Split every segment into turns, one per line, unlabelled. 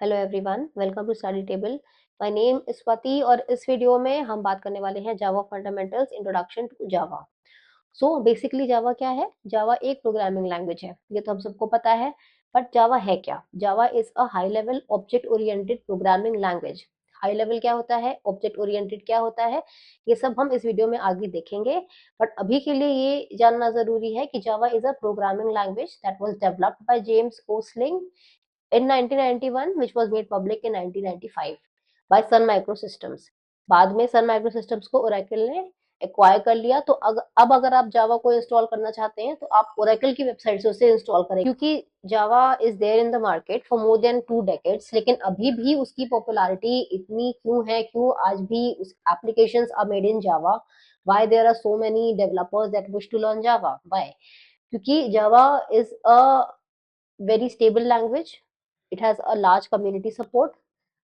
Hello everyone, welcome to study table. My name is Swati और इस video में हम बात करने वाले हैं Java fundamentals introduction to Java. So basically Java क्या है? जावा एक प्रोग्रामिंग लैंग्वेज है, ये तो हम सबको पता है। बट जावा है क्या? जावा is a high level object oriented programming language. High level क्या होता है, ऑब्जेक्ट ओरिएंटेड क्या होता है, ये सब हम इस वीडियो में आगे देखेंगे। बट अभी के लिए ये जानना जरूरी है कि Java is a programming language that was developed by James Gosling in 1991, which was made public in 1995 by Sun Microsystems। बाद में Sun Microsystems को Oracle ने एक्वायर कर लिया। तो अब अगर आप जावा को इंस्टॉल करना चाहते हैं तो आप Oracle की वेबसाइट से उसे इंस्टॉल करें, क्योंकि Java is there in the market for more than 2 decades। लेकिन अभी भी उसकी पॉपुलैरिटी इतनी क्यों है, क्यों आज भी applications are made in Java? why there are so many developers that wish to learn java? why? क्योंकि Java is a very stable language, it has a large community support,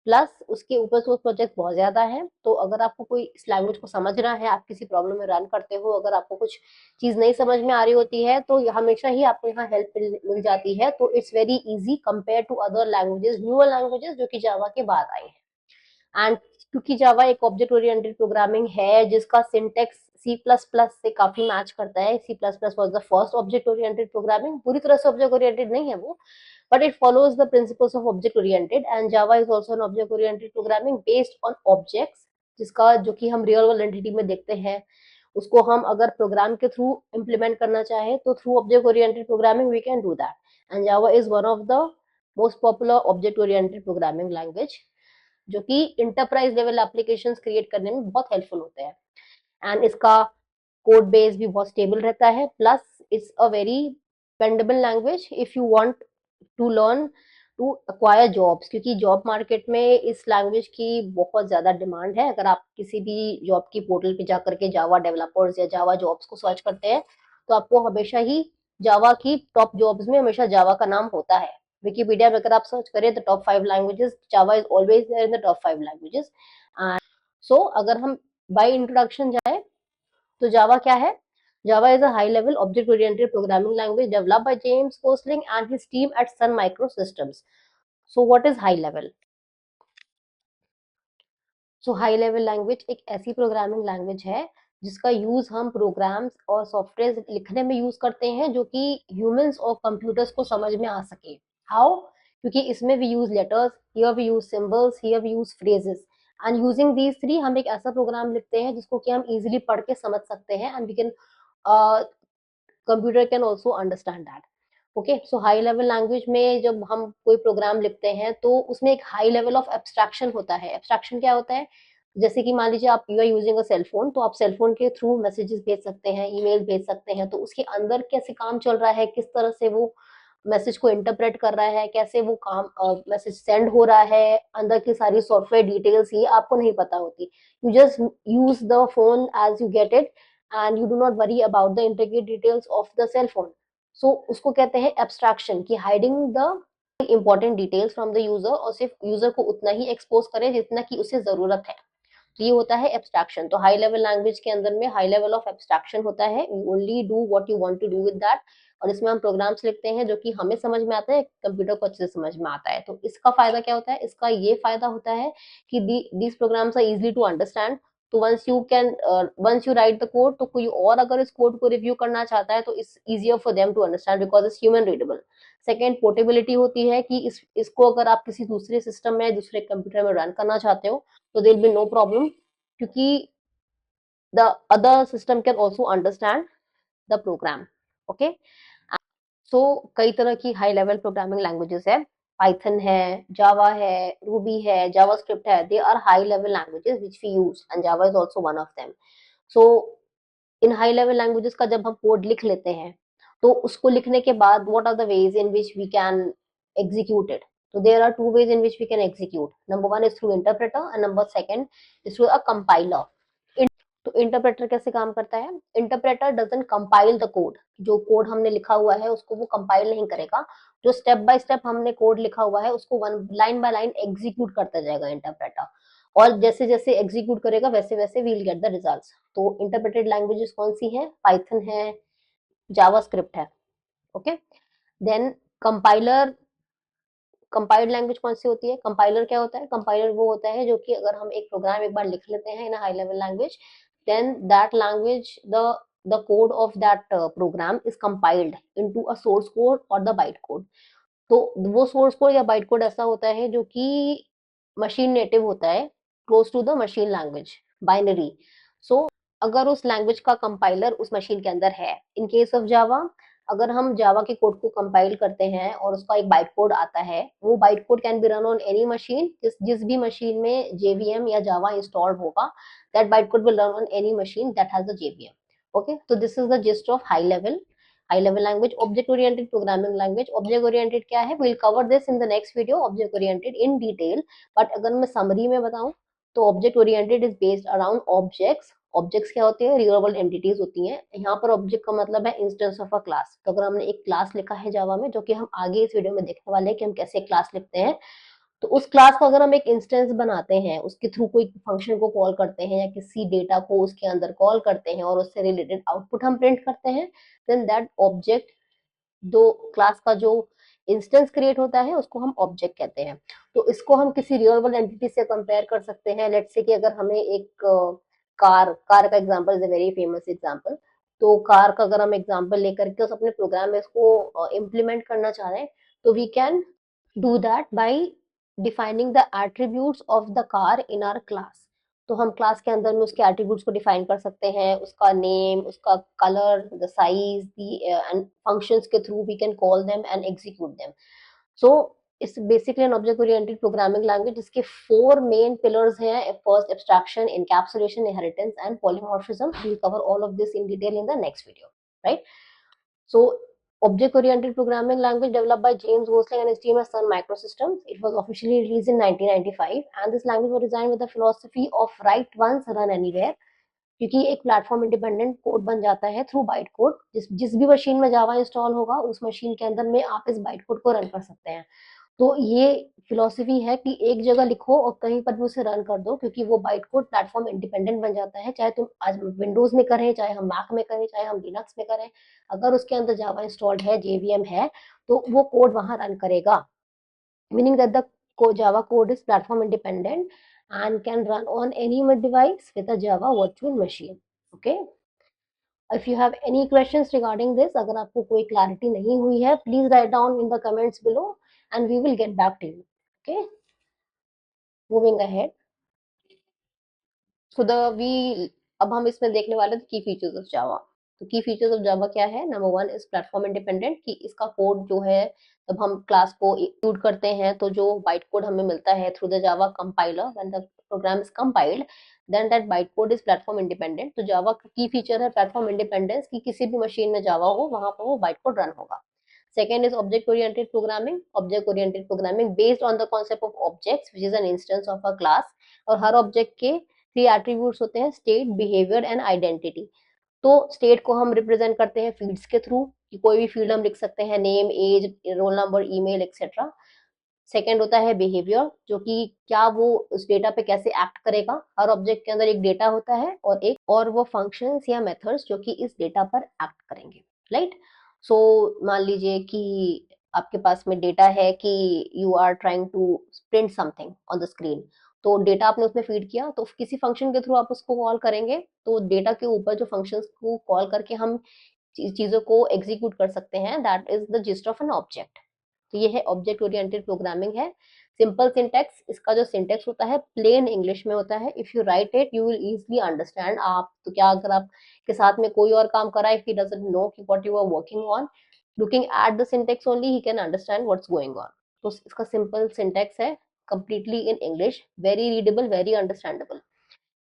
plus उसके open source project बहुत ज्यादा है। तो अगर आपको कोई इस लैंग्वेज को समझना है, आप किसी प्रॉब्लम में रन करते हो, अगर आपको कुछ चीज नहीं समझ में आ रही होती है तो हमेशा ही आपको यहाँ हेल्प मिल जाती है। तो it's very easy compare to other languages, newer languages जो कि जावा के बाद आई है। एंड क्योंकि जावा एक ऑब्जेक्ट ओरिएंटेड प्रोग्रामिंग है जिसका सिंटेक्स सी प्लस प्लस से काफी मैच करता है। C plus plus was the first object oriented programming, पूरी तरह से ऑब्जेक्ट ओरिएंटेड नहीं है वो, but it follows the principles of object oriented, and java is also an object oriented programming based on objects, जिसका जो कि हम रियल वर्ल्ड एंटिटी में देखते हैं उसको हम अगर प्रोग्राम के थ्रू इम्प्लीमेंट करना चाहे तो through object oriented programming we can do that. And Java is one of the most popular object oriented programming language जो कि इंटरप्राइज लेवल एप्लीकेशंस क्रिएट करने में बहुत हेल्पफुल होते हैं। एंड इसका कोड बेस भी बहुत स्टेबल रहता है, plus it's a very bendable language if you want to learn to acquire jobs, क्योंकि जॉब मार्केट में इस लैंग्वेज की बहुत ज्यादा डिमांड है। अगर आप किसी भी जॉब की पोर्टल पे जाकर के जावा डेवलपर्स या जावा जॉब्स को सर्च करते हैं तो आपको हमेशा ही जावा की टॉप जॉब्स में हमेशा जावा का नाम होता है। विकिपीडिया में अगर आप सर्च करें तो top 5 languages, Java is always there in the top 5 languages. So अगर हम बाय इंट्रोडक्शन जाए तो जावा क्या है? Java is a high-level object-oriented programming language developed by James Gosling and his team at Sun Microsystems. So, what is high level? So, high level language एक ऐसी programming language है जिसका यूज हम programmes और सॉफ्टवेयर लिखने में use करते हैं जो कि ह्यूमंस और कंप्यूटर्स को समझ में आ सके। हाउ? क्योंकि इसमें we use letters, here we use symbols, here we use phrases, and using these three हम एक ऐसा प्रोग्राम लिखते हैं जिसको कि हम इजिली पढ़ के समझ सकते हैं, and we can computer can also understand that. Okay, so high level language में जब हम कोई प्रोग्राम लिखते हैं तो उसमें एक हाई लेवल ऑफ एब्स्ट्रैक्शन होता है। एब्स्ट्रैक्शन क्या होता है? जैसे कि मान लीजिए आप you are using a cell phone, तो आप सेल फोन के थ्रू मैसेजेस भेज सकते हैं, ईमेल भेज सकते हैं। तो उसके अंदर कैसे काम चल रहा है, किस तरह से वो मैसेज को इंटरप्रेट कर रहा है, कैसे वो काम मैसेज सेंड हो रहा है, अंदर की सारी सॉफ्टवेयर डिटेल्स ये आपको नहीं पता होती। You just use the phone as you get it and you do not worry about the intricate details of the cell phone. So उसको कहते हैं एब्स्ट्रैक्शन, की hiding the important details from the user और सिर्फ user को उतना ही expose करें जितना की उसे जरूरत है। तो ये होता है एब्स्ट्रैक्शन। तो हाई लेवल लैंग्वेज के अंदर में हाई लेवल ऑफ एब्स्ट्रैक्शन होता है। You only do what you want to do with that. और इसमें हम प्रोग्राम्स लिखते हैं जो कि हमें समझ में आता है, कंप्यूटर को अच्छे से समझ में आता है। तो इसका फायदा क्या होता है? इसका ये फायदा होता है कि these programs are easily to understand. तो once you write the code, तो कोई और अगर इस कोड को रिव्यू करना चाहता है तो it's easier for them to understand because it's human readable. Second, portability होती है कि इसको अगर आप किसी दूसरे सिस्टम में, दूसरे कंप्यूटर में रन करना चाहते हो तो there will be no problem, क्योंकि the other system can also understand the program. Okay, so कई तरह की हाई लेवल प्रोग्रामिंग लैंग्वेजेस है। पाइथन है, जावा है, रूबी है, जावास्क्रिप्ट है। They are high level languages which we use and Java is also one of them. So in high level languages का जब हम कोड लिख लेते हैं तो उसको लिखने के बाद what are the ways in which we can execute it? तो there are two ways in which we can execute. Number one is through interpreter and number second is through a compiler. तो interpreter कैसे काम करता है? Interpreter doesn't compile the code. जो code हमने लिखा हुआ है उसको वो कंपाइल नहीं करेगा। जो स्टेप बाय स्टेप हमने कोड लिखा हुआ है उसको one line by line execute करता जाएगा इंटरप्रेटर। और जैसे जैसे एग्जीक्यूट करेगा वैसे वैसे वील गेट द रिजल्ट्स। तो इंटरप्रेटेड लैंग्वेजेस कौन सी है? पाइथन है, जावास्क्रिप्ट है। Okay, then compiler compiled language कौन सी होती है? कंपाइलर क्या होता है? कंपाइलर वो होता है जो कि अगर हम एक प्रोग्राम एक बार लिख लेते हैं in high level language, then that language the code of that program is compiled into a source code और द बाइट कोड। तो वो सोर्स कोड या बाइट कोड ऐसा होता है जो कि मशीन नेटिव होता है, close to the machine language, binary. So अगर उस लैंग्वेज का कंपाइलर उस मशीन के अंदर है, इन केस ऑफ जावा, अगर हम जावा के कोड को कंपाइल करते हैं और उसका एक बाइट कोड आता है, वो byte code can be run on any machine, जिस जिस भी मशीन में जेवीएम या जावा इंस्टॉल्ड होगा, that byte code will run on any machine that has the JVM. Okay, तो this is the gist of high level language. Object oriented programming language, object oriented क्या है, will cover this in the next video, object oriented in detail. But अगर मैं summary में बताऊं, तो object oriented is based around objects. Objects क्या होते हैं? रियल वर्ल्ड एंटिटीज होती हैं। यहाँ पर ऑब्जेक्ट का मतलब है इंस्टेंस ऑफ अ क्लास। तो अगर हमने एक क्लास लिखा है जावा में, जो कि हम आगे इस वीडियो में देखने वाले हैं कि हम कैसे क्लास लिखते हैं, तो उस क्लास को अगर हम एक इंस्टेंस बनाते हैं, उसके थ्रू कोई फंक्शन को कॉल करते हैं या किसी डेटा को उसके अंदर कॉल करते हैं और उससे रिलेटेड आउटपुट हम प्रिंट करते हैं, देन दैट ऑब्जेक्ट, दो क्लास का जो इंस्टेंस क्रिएट होता है, उसको हम ऑब्जेक्ट कहते हैं। तो इसको हम किसी रियल वर्ल्ड एंटिटी से कंपेयर कर सकते हैं। लेट्स से कि अगर हमें एक कार का example is a very famous example. तो कार का अगर हम एग्जांपल लेकर के उस अपने प्रोग्राम में इसको इम्प्लीमेंट करना चाह रहे हैं, तो we can do that by defining the attributes of the car in our class. तो हम क्लास के अंदर में उसके एट्रीब्यूट्स को डिफाइन कर सकते हैं, उसका नेम, उसका colour, the size, the and functions के through we can call them and execute them. So it's basically an object oriented programming language, जिसके 4 मेन पिलर्स हैं। First, abstraction, encapsulation, inheritance and polymorphism. We cover all of this in detail in the next video, right? So, object-oriented programming language developed by James Gosling and his team at Sun Microsystems. It was officially released in 1995, and this language was designed with the philosophy of write once, run anywhere. क्योंकि एक platform independent code बन जाता है through byte code. जिस जिस भी machine में जावा install होगा, उस मशीन के अंदर में आप इस बाइट कोड को रन कर सकते हैं। तो ये फिलॉसफी है कि एक जगह लिखो और कहीं पर भी उसे रन कर दो, क्योंकि वो बाइट कोड प्लेटफॉर्म इंडिपेंडेंट बन जाता है। चाहे तुम आज विंडोज में करें, चाहे हम मैक में करें, चाहे हम लिनक्स में करें, अगर उसके अंदर जावा इंस्टॉल्ड है, जेवीएम है, तो वो कोड वहां रन करेगा। Meaning that the Java code is platform independent and can run on any device with a Java virtual machine. Okay. If you have any questions regarding this, अगर आपको कोई clarity नहीं हुई है, please write down in the comments below and we will get back to you. Okay. Moving ahead. So the we अब हम इसमें देखने वाले थे की फीचर्स ऑफ जावा। तो की फीचर्स ऑफ जावा क्या है? नंबर 1 इज प्लेटफॉर्म इंडिपेंडेंट, कि इसका कोड जो है, जब हम क्लास को इंक्लूड करते हैं, तो जो बाइट कोड हमें मिलता है through the Java compiler, when the program is compiled, then that byte code is platform independent. तो जावा का की फीचर है प्लेटफॉर्म इंडिपेंडेंस, कि किसी भी मशीन में जावा हो, वहां पर वो बाइट कोड रन होगा। Second is object-oriented programming. Object-oriented programming based on the concept of objects, which is an instance of a class. और हर object के 3 attributes होते हैं: state, behavior and identity. तो state को हम represent करते हैं fields के through, कि कोई भी field हम लिख सकते हैं, name, age, roll number, email, etc. Second होता है बिहेवियर, जो कि क्या वो उस डेटा पे कैसे एक्ट करेगा। हर ऑब्जेक्ट के अंदर एक डेटा होता है और वो फंक्शंस या मेथड्स जो कि इस डेटा पर एक्ट करेंगे, राइट? सो मान लीजिए कि आपके पास में डेटा है कि you are trying to print something on the screen. तो डेटा आपने उसमें फीड किया, तो किसी फंक्शन के थ्रू आप उसको कॉल करेंगे, तो डेटा के ऊपर जो फंक्शंस को कॉल करके हम चीजों को एग्जीक्यूट कर सकते हैं, that is the gist of an object. तो ये है ऑब्जेक्ट ओरिएंटेड प्रोग्रामिंग है। सिंपल सिंटेक्स, इसका जो सिंटेक्स होता है प्लेन इंग्लिश में होता है। If you right it you will easily understand. आप तो क्या, अगर आप के साथ में कोई और काम कर रहा है, इफ ही डजंट नो कि what you are working on, looking at the syntax only he can understand what's going on. तो इसका सिंपल सिंटेक्स है, completely in English, very readable, very understandable.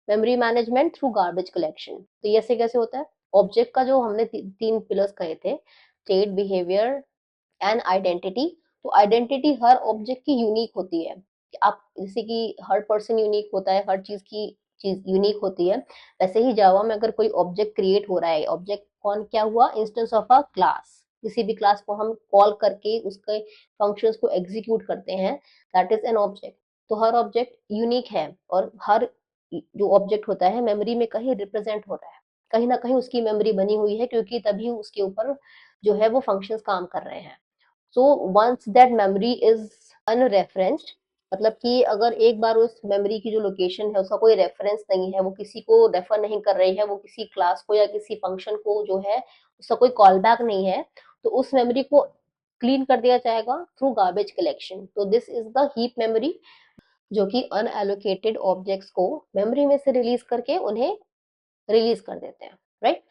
Memory management through garbage collection. तो ये कैसे होता है? Object का जो हमने तीन पिलर्स कहे थे, स्टेट, बिहेवियर एंड आइडेंटिटी। तो आइडेंटिटी हर ऑब्जेक्ट की यूनिक होती है। आप जैसे कि हर पर्सन यूनिक होता है, हर चीज की चीज यूनिक होती है, वैसे ही जावा में अगर कोई ऑब्जेक्ट क्रिएट हो रहा है, ऑब्जेक्ट कौन क्या हुआ? Instance of a class. किसी भी क्लास को हम कॉल करके उसके फंक्शंस को एग्जीक्यूट करते हैं, दैट इज एन ऑब्जेक्ट। तो हर ऑब्जेक्ट यूनिक है, और हर जो ऑब्जेक्ट होता है मेमोरी में कहीं रिप्रेजेंट होता है, कहीं ना कहीं उसकी मेमोरी बनी हुई है, क्योंकि तभी उसके ऊपर जो है वो फंक्शंस काम कर रहे हैं। So once that memory is अनरेफरेंस्ड, मतलब कि अगर एक बार उस मेमोरी की जो लोकेशन है उसका कोई रेफरेंस नहीं है, वो किसी को रेफर नहीं कर रही है, वो किसी क्लास को या किसी फंक्शन को जो है उसका कोई कॉल बैक नहीं है, तो उस मेमोरी को क्लीन कर दिया जाएगा थ्रू गार्बेज कलेक्शन। तो this is the heap memory, जो कि अनएलोकेटेड ऑब्जेक्ट्स को मेमोरी में से रिलीज करके उन्हें रिलीज कर देते हैं, right.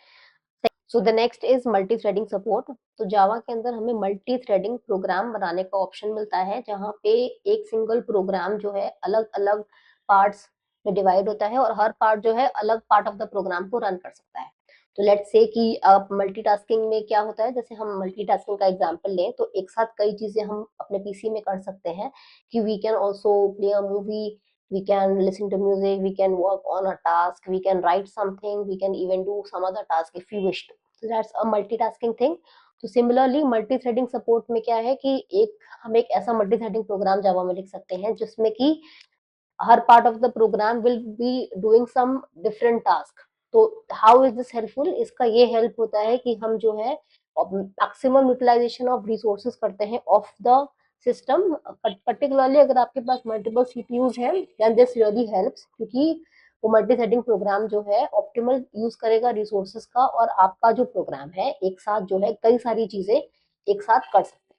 So the next is multi threading support. तो जावा के अंदर हमें मल्टी थ्रेडिंग प्रोग्राम बनाने का ऑप्शन मिलता है, जहाँ पे एक सिंगल प्रोग्राम जो है अलग अलग पार्ट्स में डिवाइड होता है और हर पार्ट जो है अलग पार्ट ऑफ द प्रोग्राम को रन कर सकता है। तो लेट्स से कि आप मल्टीटास्किंग में क्या होता है, जैसे हम मल्टीटास्किंग का एग्जांपल लें तो एक साथ कई चीजें हम अपने पीसी में कर सकते हैं, कि we can also play a movie, we can listen to music, we can work on a task, we can write something, we can even do some other task if you wish to. So that's a multitasking thing. तो similarly multi threading support में क्या है कि हम एक ऐसा multi threading programme जावा में लिख सकते हैं जिसमें कि हर part of the program will be doing some different task. तो हाउ इज दिस हेल्पफुल, इसका ये हेल्प होता है कि हम जो है मैक्सिमम यूटिलाइजेशन ऑफ रिसोर्सेज करते हैं ऑफ द सिस्टम। पर्टिकुलरली अगर आपके पास मल्टीपल सीपीयूज हैं देन दिस रियली हेल्प्स, क्योंकि वो मल्टी थ्रेडिंग प्रोग्राम जो है ऑप्टिमल यूज करेगा रिसोर्सेज का, और आपका जो प्रोग्राम है एक साथ जो है कई सारी चीजें एक साथ कर सकते हैं।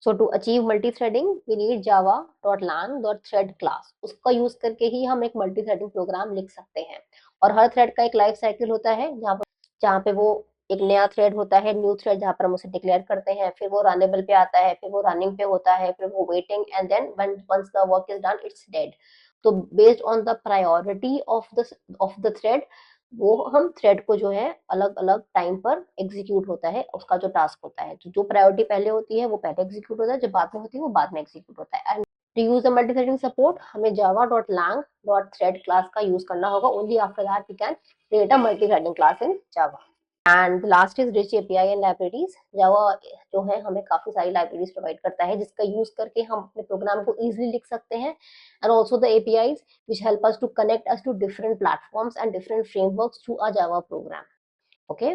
So to achieve multi threading we need java.lang.thread class. उसका यूज करके ही हम एक मल्टी थ्रेडिंग प्रोग्राम लिख सकते हैं। और हर थ्रेड का एक लाइफ साइकिल होता है, जहाँ पे वो एक नया थ्रेड होता है, न्यू थ्रेड, जहाँ पर हम उसे डिक्लेयर करते हैं, फिर वो रनेबल पे आता है, फिर वो रनिंग पे होता है, फिर वो waiting, and then when once the work is done it's dead. तो based on the priority of the thread, वो हम थ्रेड को जो है अलग अलग टाइम पर एग्जीक्यूट होता है उसका जो टास्क होता है। तो जो प्रायोरिटी पहले होती है वो पहले एग्जीक्यूट होता है, जो बाद में होती है वो बाद में एग्जीक्यूट होता है। And to use the multithreading support हमें java.lang.thread क्लास का यूज करना होगा। Only after that we can create a multi-threading class in Java. And last is rich API and libraries. Java जो है हमें काफी सारी लाइब्रेरीज प्रोवाइड करता है जिसका यूज करके हम अपने प्रोग्राम को इजीली लिख सकते हैं, and also the APIs which help us to connect us to different platforms and different frameworks through a Java program. Okay,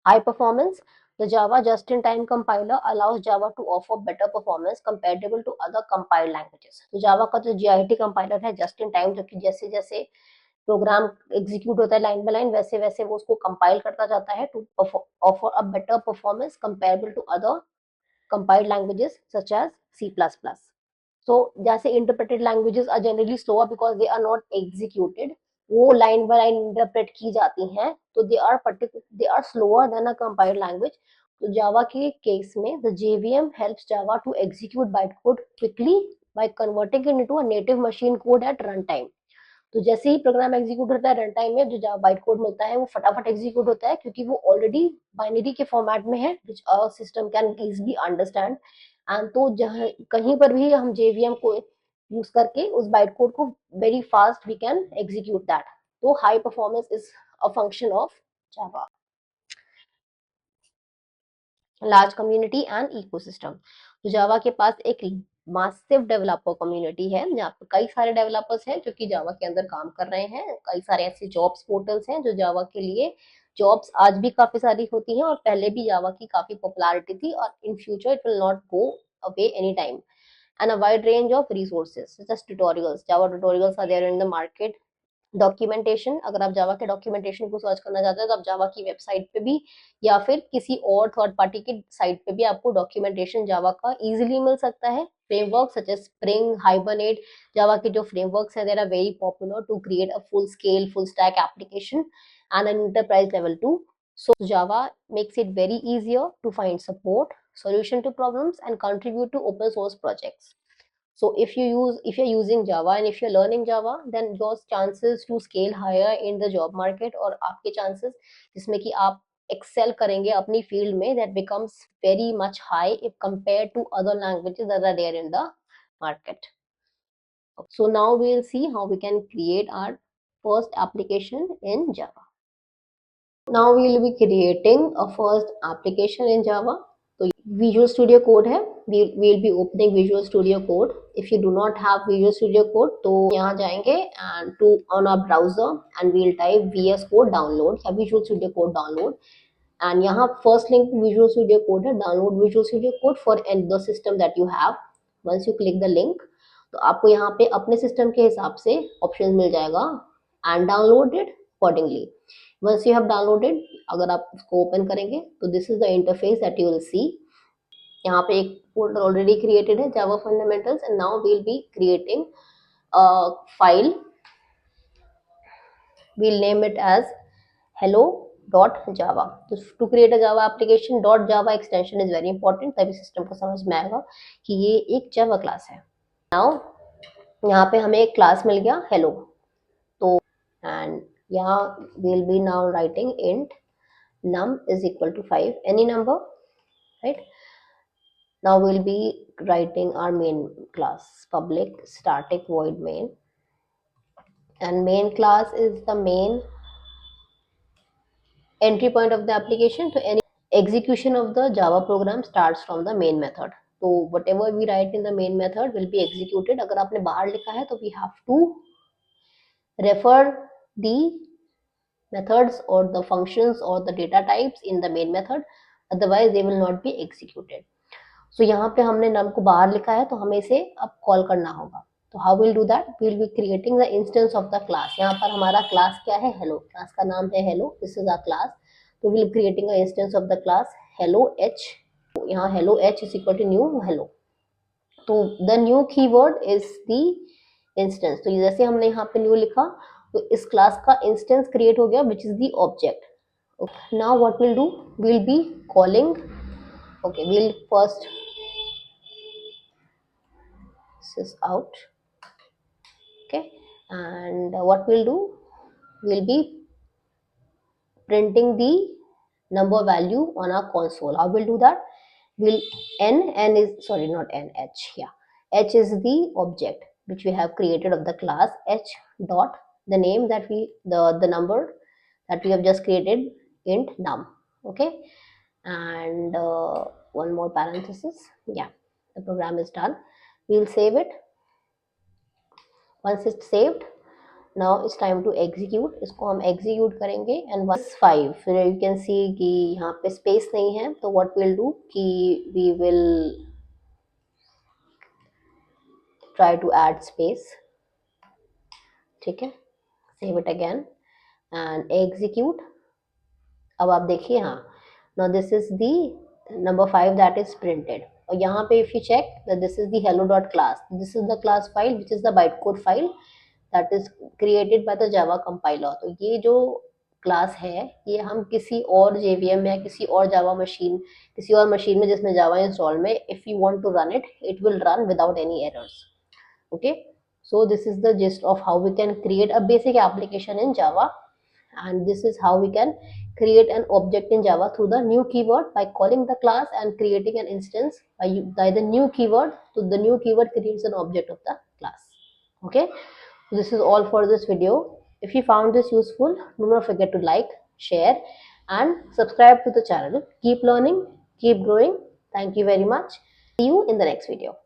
high performance. The Java just-in-time compiler allows Java to offer better performance comparable to other compiled languages. तो Java का जो JIT compiler है just in time, जो कि जैसे जैसे program execute होता है लाइन बाय लाइन, वैसे वैसे वो उसको कंपाइल करता जाता है to offer a better performance comparable to other compiled languages such as C++. So जैसे interpreted languages are generally slower because they are not executed, वो लाइन बाय लाइन इंटरप्रेट की जाती हैं, तो they are slower than a compiled language. तो Java के case में the JVM helps Java to execute byte code quickly by converting it into a native machine code at runtime. तो जैसे ही program execute होता है रन टाइम में, जो byte code मिलता है वो फटाफट एग्जीक्यूट होता है, क्योंकि वो ऑलरेडी बाइनरी के फॉर्मेट में है which system can easily understand. And तो जहाँ कहीं पर भी हम जेवीएम को यूज करके उस बाइट कोड को very fast we can execute that. तो high performance is a function of Java. Large community and ecosystem. तो जावा के पास एक मासिव डेवलपर कम्युनिटी है, जहाँ पे कई सारे डेवलपर्स हैं जो कि जावा के अंदर काम कर रहे हैं। कई सारे ऐसे जॉब्स पोर्टल्स हैं जो जावा के लिए जॉब्स आज भी काफी सारी होती हैं, और पहले भी जावा की काफी पॉपुलैरिटी थी, और in future it will not go away any time. And a wide range of resources such as tutorials, Java tutorials are there in the market. Documentation, अगर आप जावा के डॉक्यूमेंटेशन को सर्च करना चाहते हैं तो आप जावा की वेबसाइट पे भी या फिर किसी और थर्ड पार्टी की साइट पे भी आपको डॉक्यूमेंटेशन जावा का इजीली मिल सकता है। Framework such as Spring, Hibernate, Java के जो फ्रेमवर्क्स है there are very popular to create a full scale full stack application and an enterprise level too. So Java makes it very easier to find support, solution to problems, and contribute to open source projects. So if you're using Java and if you're learning Java, then your chances to scale higher in the job market, और आपके chances जिसमें कि आप excel करेंगे अपनी field में, that becomes very much high if compared to other languages that are there in the market. So now we'll see how we can create our first application in Java. Now we'll be creating a first application in Java. तो Visual Studio Code है, we'll be opening Visual Studio Code. If you do not have Visual Studio Code, तो यहाँ जाएंगे and to on our browser and we'll type VS Code download या Visual Studio Code download. And यहाँ first link Visual Studio Code है, download Visual Studio Code for and the system that you have. Once you click the link तो आपको यहाँ पे अपने system के हिसाब से ऑप्शन मिल जाएगा and download it accordingly. Once you have downloaded, अगर आप उसको ओपन करेंगे तो this is the interface that you will see. यहाँ पे एक फोल्डर ऑलरेडी क्रिएटेड है, Java fundamentals, and now we will be creating file. We'll name it as hello.java. So to create a Java application, .java extension is very important, तभी system को समझ में आएगा कि ये एक जावा क्लास है। Now यहाँ पे हमें एक क्लास मिल गया hello, तो and यहाँ we'll be now writing int num is equal to 5, any number, right? Now we'll be writing our main class, public static void main, and main class is the main entry point of the application. So any execution of the Java program starts from the main method. So whatever we write in the main method will be executed. अगर आपने बाहर लिखा है तो we have to refer the methods or the functions or the data types in the main method, otherwise they will not be executed. So यहाँ पे हमने num को बाहर लिखा है तो हमें इसे अब कॉल करना होगा। तो how we'll do that? We'll be creating the instance of the class. यहाँ पर हमारा क्लास क्या है? hello. क्लास का नाम है hello. This is our class. So we'll be creating an instance of the class hello h. यहाँ hello h is equal to new hello. तो the new keyword is the instance. तो जैसे हमने यहाँ पे new लिखा तो इस क्लास का इंस्टेंस क्रिएट हो गया which is the object. Okay. Now what we'll do? We'll be calling. Okay, we'll first this is out. Okay, and what we'll do? We'll be printing the number value on our console. How we'll do that? We'll n is sorry not n h, yeah, h is the object which we have created of the class h dot the name that we the number that we have just created, int num. Okay, and one more parenthesis. Yeah, the program is done. We'll save it. Once it's saved, now it's time to execute. इसको हम execute करेंगे and once 5 फिर you can see कि यहाँ पे space नहीं है तो what we'll do कि we will try to add space. ठीक है, save it again and execute. अब आप देखिए, हाँ, now this is the number 5 that is printed. और यहाँ पे if you check that this is the hello.class, this is the class file which is the bytecode file that is created by the Java compiler. तो ये जो class है ये हम किसी और JVM या किसी और जावा मशीन, किसी और मशीन में जिसमें जावा इंस्टॉल में if you want to run it, it will run without any errors. Okay, so this is the gist of how we can create a basic application in Java, and this is how we can create an object in Java through the new keyword by calling the class and creating an instance by the new keyword. So the new keyword creates an object of the class. Okay, so this is all for this video. If you found this useful, do not forget to like, share and subscribe to the channel. Keep learning, keep growing. Thank you very much. See you in the next video.